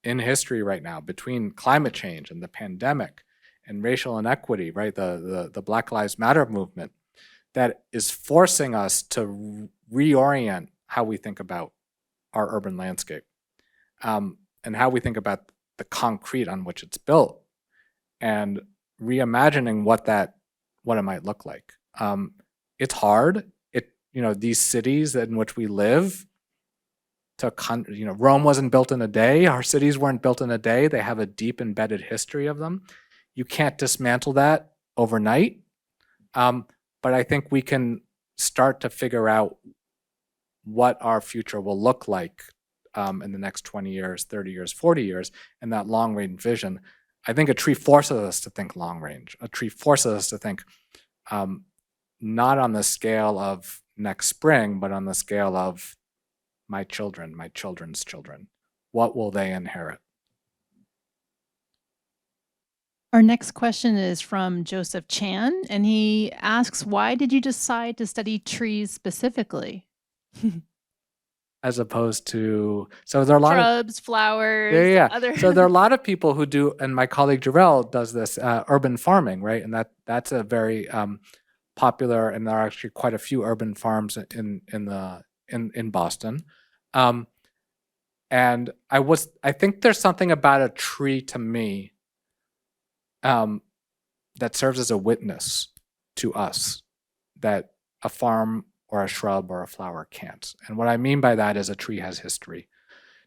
in history right now between climate change and the pandemic and racial inequity, right, the Black Lives Matter movement, that is forcing us to reorient how we think about our urban landscape, and how we think about the concrete on which it's built, and reimagining what it might look like. It's hard. These cities in which we live, Rome wasn't built in a day. Our cities weren't built in a day. They have a deep embedded history of them. You can't dismantle that overnight. But I think we can start to figure out what our future will look like in the next 20 years, 30 years, 40 years, and that long-range vision. I think a tree forces us to think long-range. A tree forces us to think not on the scale of next spring, but on the scale of my children, my children's children. What will they inherit? Our next question is from Joseph Chan, and he asks, why did you decide to study trees specifically? As opposed to, so there are a lot shrubs, flowers, other. So there are a lot of people who do, and my colleague Jarrell does this, urban farming, right? And that's a very popular, and there are actually quite a few urban farms in Boston. And I think there's something about a tree to me that serves as a witness to us that a farm or a shrub or a flower can't. And what I mean by that is a tree has history.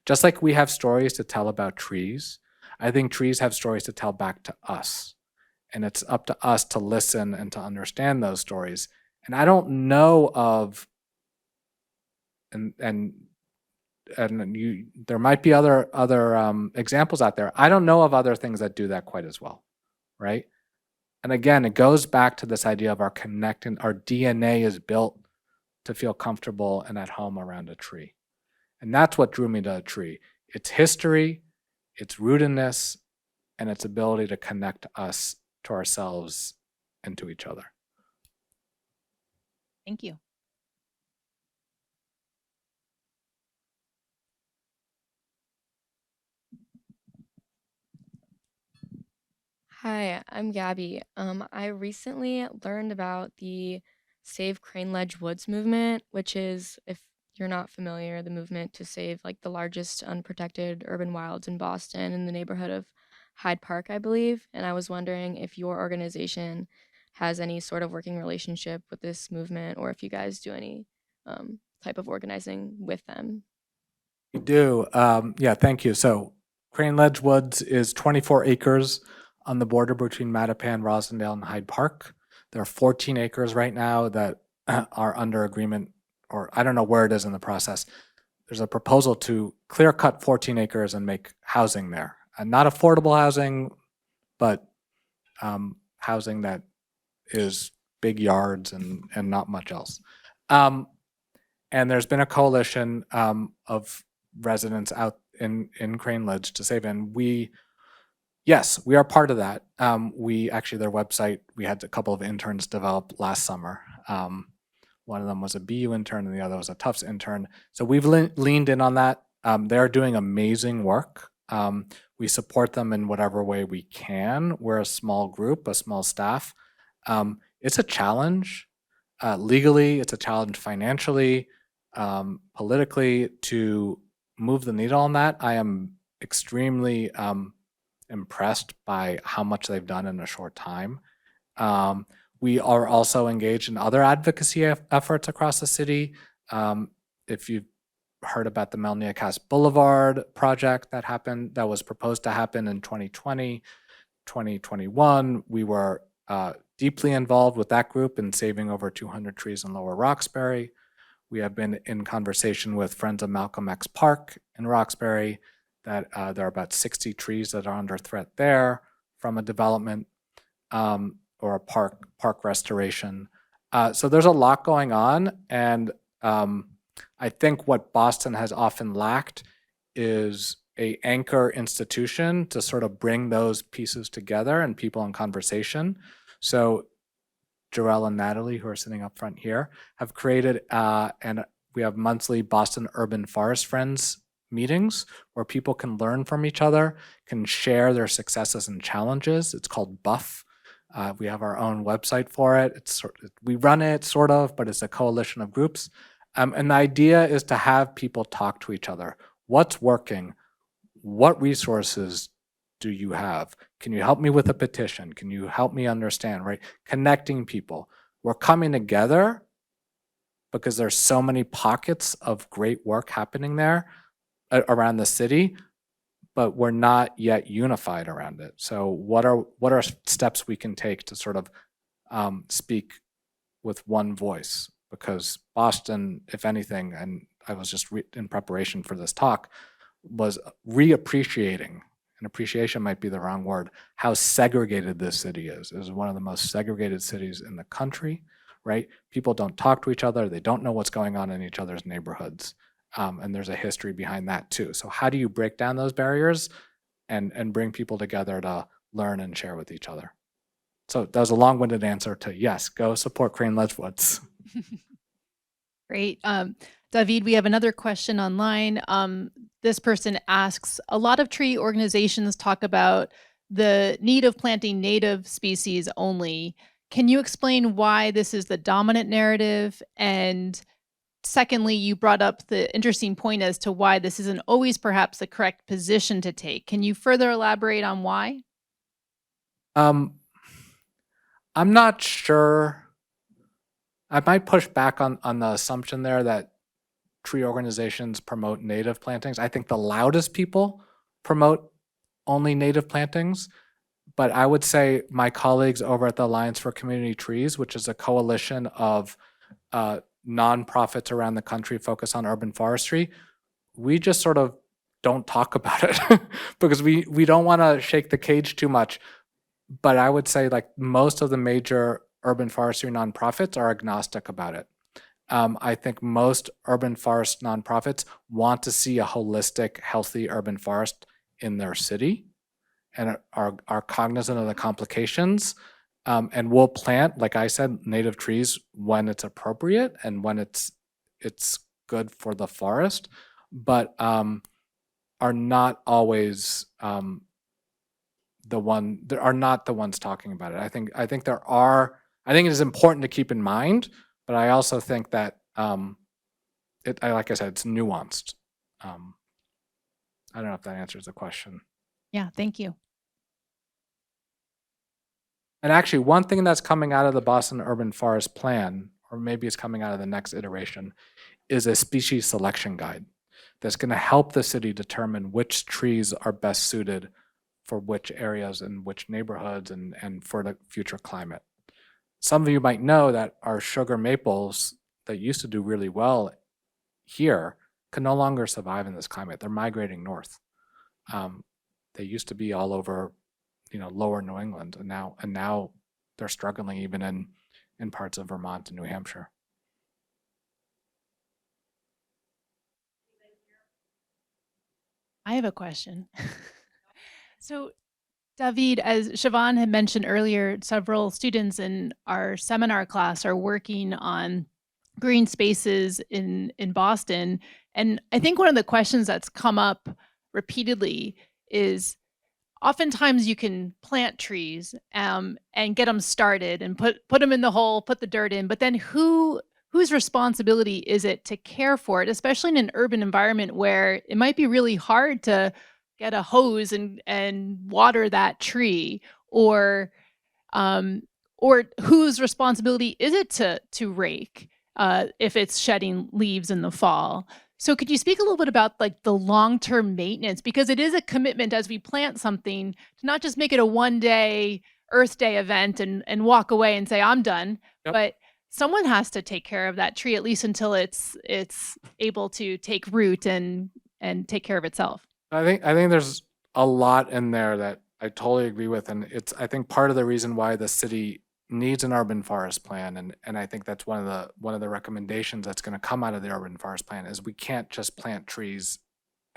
Just like we have stories to tell about trees, I think trees have stories to tell back to us. And it's up to us to listen and to understand those stories. And I don't know of, there might be other examples out there. I don't know of other things that do that quite as well, right? And again, it goes back to this idea of our connecting. Our DNA is built to feel comfortable and at home around a tree. And that's what drew me to a tree. Its history, its rootedness, and its ability to connect us to ourselves and to each other. Thank you. Hi, I'm Gabby. I recently learned about the Save Crane Ledge Woods movement, which is, if you're not familiar, the movement to save the largest unprotected urban wilds in Boston in the neighborhood of Hyde Park, I believe. And I was wondering if your organization has any sort of working relationship with this movement, or if you guys do any type of organizing with them. We do. Yeah, thank you. So Crane Ledge Woods is 24 acres on the border between Mattapan, Rosendale, and Hyde Park. There are 14 acres right now that are under agreement, or I don't know where it is in the process. There's a proposal to clear cut 14 acres and make housing there. And not affordable housing, but housing that is big yards and not much else. And there's been a coalition of residents out in Crane Ledge to save, and yes, we are part of that. We actually, their website, we had a couple of interns develop last summer. One of them was a BU intern and the other was a Tufts intern. So we've leaned in on that. They're doing amazing work. We support them in whatever way we can. We're a small group, a small staff. It's a challenge. Legally, it's a challenge financially, politically, to move the needle on that. I am extremely impressed by how much they've done in a short time. We are also engaged in other advocacy efforts across the city. If you've heard about the Melniacast Boulevard project that was proposed to happen in 2020, 2021, we were deeply involved with that group in saving over 200 trees in Lower Roxbury. We have been in conversation with Friends of Malcolm X Park in Roxbury that there are about 60 trees that are under threat there from a development or a park restoration. So there's a lot going on, and I think what Boston has often lacked is a anchor institution to sort of bring those pieces together and people in conversation. So Jarell and Natalie, who are sitting up front here, have created, and we have monthly Boston Urban Forest Friends meetings where people can learn from each other, can share their successes and challenges. It's called BUFF. We have our own website for it. We run it sort of, but it's a coalition of groups. And the idea is to have people talk to each other. What's working? What resources do you have? Can you help me with a petition? Can you help me understand, right? Connecting people. We're coming together because there's so many pockets of great work happening there around the city, but we're not yet unified around it. So what are steps we can take to sort of speak with one voice? Because Boston, if anything, and I was just in preparation for this talk, was reappreciating, and appreciation might be the wrong word, how segregated this city is. It is one of the most segregated cities in the country, right? People don't talk to each other. They don't know what's going on in each other's neighborhoods. And there's a history behind that too. So how do you break down those barriers and bring people together to learn and share with each other? So that was a long-winded answer to yes, go support Crane Ledge Woods. Great. Dah-veed, we have another question online. This person asks, a lot of tree organizations talk about the need of planting native species only. Can you explain why this is the dominant narrative? And secondly, you brought up the interesting point as to why this isn't always perhaps the correct position to take. Can you further elaborate on why? I'm not sure. I might push back on the assumption there that tree organizations promote native plantings. I think the loudest people promote only native plantings, but I would say my colleagues over at the Alliance for Community Trees, which is a coalition of nonprofits around the country focused on urban forestry, we just sort of don't talk about it because we don't want to shake the cage too much. But I would say like most of the major urban forestry nonprofits are agnostic about it. I think most urban forest nonprofits want to see a holistic, healthy urban forest in their city and are cognizant of the complications and will plant, like I said, native trees when it's appropriate and when it's good for the forest, but are not always are not the ones talking about it. I think it is important to keep in mind, but I also think that like I said, it's nuanced. I don't know if that answers the question. Yeah, thank you. And actually, one thing that's coming out of the Boston Urban Forest Plan, or maybe it's coming out of the next iteration, is a species selection guide that's going to help the city determine which trees are best suited for which areas and which neighborhoods and for the future climate. Some of you might know that our sugar maples that used to do really well here can no longer survive in this climate. They're migrating north. They used to be all over, lower New England, and now they're struggling even in parts of Vermont and New Hampshire. I have a question. So, Dah-veed, as Siobhan had mentioned earlier, several students in our seminar class are working on green spaces in Boston. And I think one of the questions that's come up repeatedly is oftentimes you can plant trees and get them started and put them in the hole, put the dirt in, but then whose responsibility is it to care for it, especially in an urban environment where it might be really hard to get a hose and water that tree, or whose responsibility is it to rake if it's shedding leaves in the fall? So could you speak a little bit about like the long-term maintenance, because it is a commitment as we plant something to not just make it a one-day Earth Day event and walk away and say, I'm done. Yep. But someone has to take care of that tree, at least until it's able to take root and take care of itself. I think there's a lot in there that I totally agree with, and it's, I think, part of the reason why the city needs an urban forest plan, and I think that's one of the recommendations that's going to come out of the urban forest plan is we can't just plant trees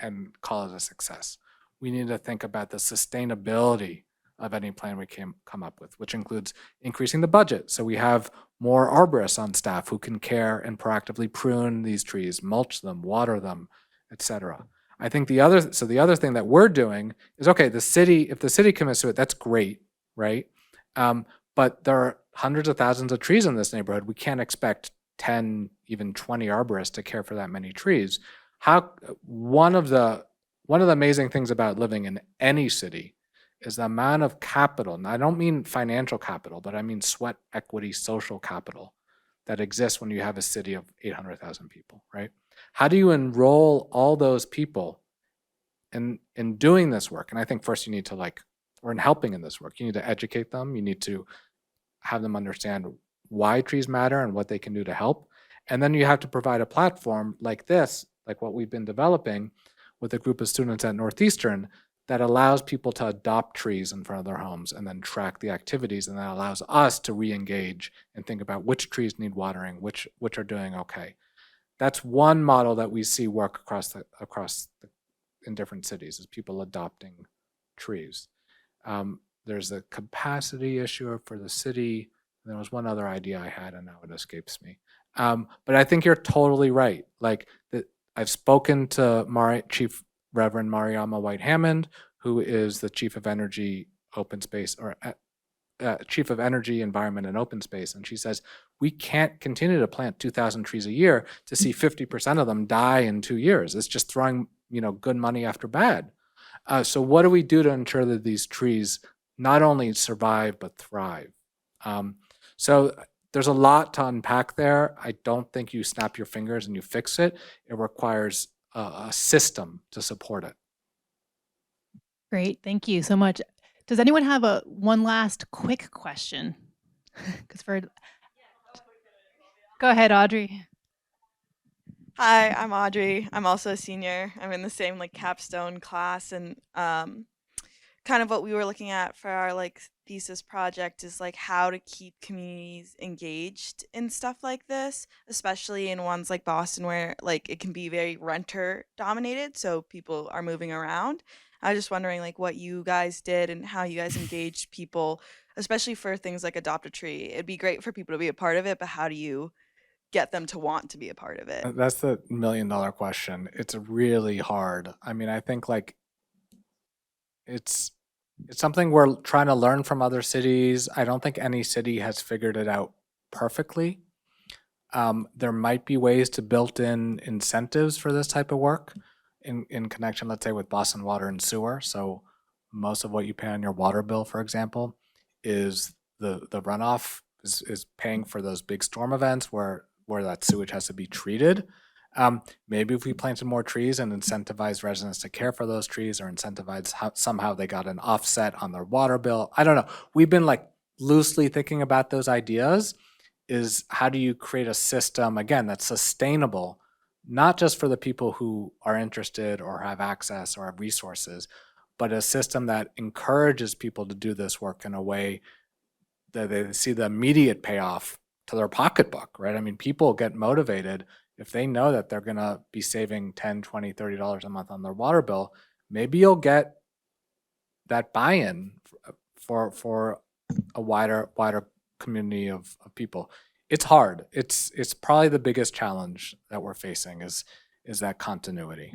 and call it a success. We need to think about the sustainability of any plan we can come up with, which includes increasing the budget so we have more arborists on staff who can care and proactively prune these trees, mulch them, water them, etc. I think the other thing that we're doing is, okay, if the city commits to it, that's great, right? But there are hundreds of thousands of trees in this neighborhood. We can't expect 10, even 20 arborists to care for that many trees. One of the amazing things about living in any city is the amount of capital, and I don't mean financial capital, but I mean sweat equity, social capital that exists when you have a city of 800,000 people, right? How do you enroll all those people in doing this work? And I think first you need to or in helping in this work, you need to educate them. You need to have them understand why trees matter and what they can do to help. And then you have to provide a platform like this, like what we've been developing with a group of students at Northeastern, that allows people to adopt trees in front of their homes and then track the activities, and that allows us to re-engage and think about which trees need watering, which are doing okay. That's one model that we see work across in different cities, is people adopting trees. There's a capacity issue for the city. There was one other idea I had, and now it escapes me. But I think you're totally right. I've spoken to Chief Reverend Mariama White-Hammond, who is the Chief of Energy, Open Space, or Chief of Energy, Environment, and Open Space, and she says we can't continue to plant 2,000 trees a year to see 50% of them die in 2 years. It's just throwing good money after bad. So what do we do to ensure that these trees not only survive but thrive? So there's a lot to unpack there. I don't think you snap your fingers and you fix it. It requires a system to support it. Great, thank you so much. Does anyone have one last quick question? Go ahead, Audrey. Hi, I'm Audrey. I'm also a senior. I'm in the same capstone class, and kind of what we were looking at for our thesis project is how to keep communities engaged in stuff like this, especially in ones like Boston where it can be very renter dominated, so people are moving around. I was just wondering what you guys did and how you guys engaged people, especially for things like Adopt a Tree. It'd be great for people to be a part of it, but how do you get them to want to be a part of it? That's the $1 million question. It's really hard. I mean, I think it's something we're trying to learn from other cities. I don't think any city has figured it out perfectly. There might be ways to build in incentives for this type of work in connection, let's say, with Boston Water and Sewer. So most of what you pay on your water bill, for example, is the runoff is paying for those big storm events where that sewage has to be treated. Maybe if we planted more trees and incentivized residents to care for those trees, or incentivized somehow they got an offset on their water bill. I don't know. We've been loosely thinking about those ideas. Is how do you create a system, again, that's sustainable, not just for the people who are interested or have access or have resources, but a system that encourages people to do this work in a way that they see the immediate payoff to their pocketbook, right? I mean, people get motivated if they know that they're going to be saving $10, $20, $30 a month on their water bill. Maybe you'll get that buy-in for a wider community of people. It's hard. It's probably the biggest challenge that we're facing is that continuity.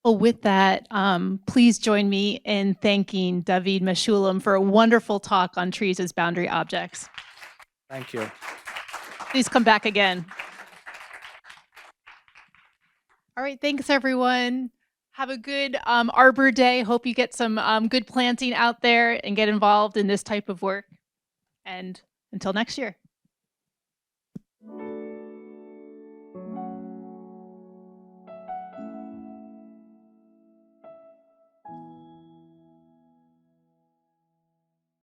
Well, with that, please join me in thanking Dah-veed Meshoulam for a wonderful talk on trees as boundary objects. Thank you. Please come back again. All right, thanks everyone. Have a good Arbor Day. Hope you get some good planting out there and get involved in this type of work. And until next year.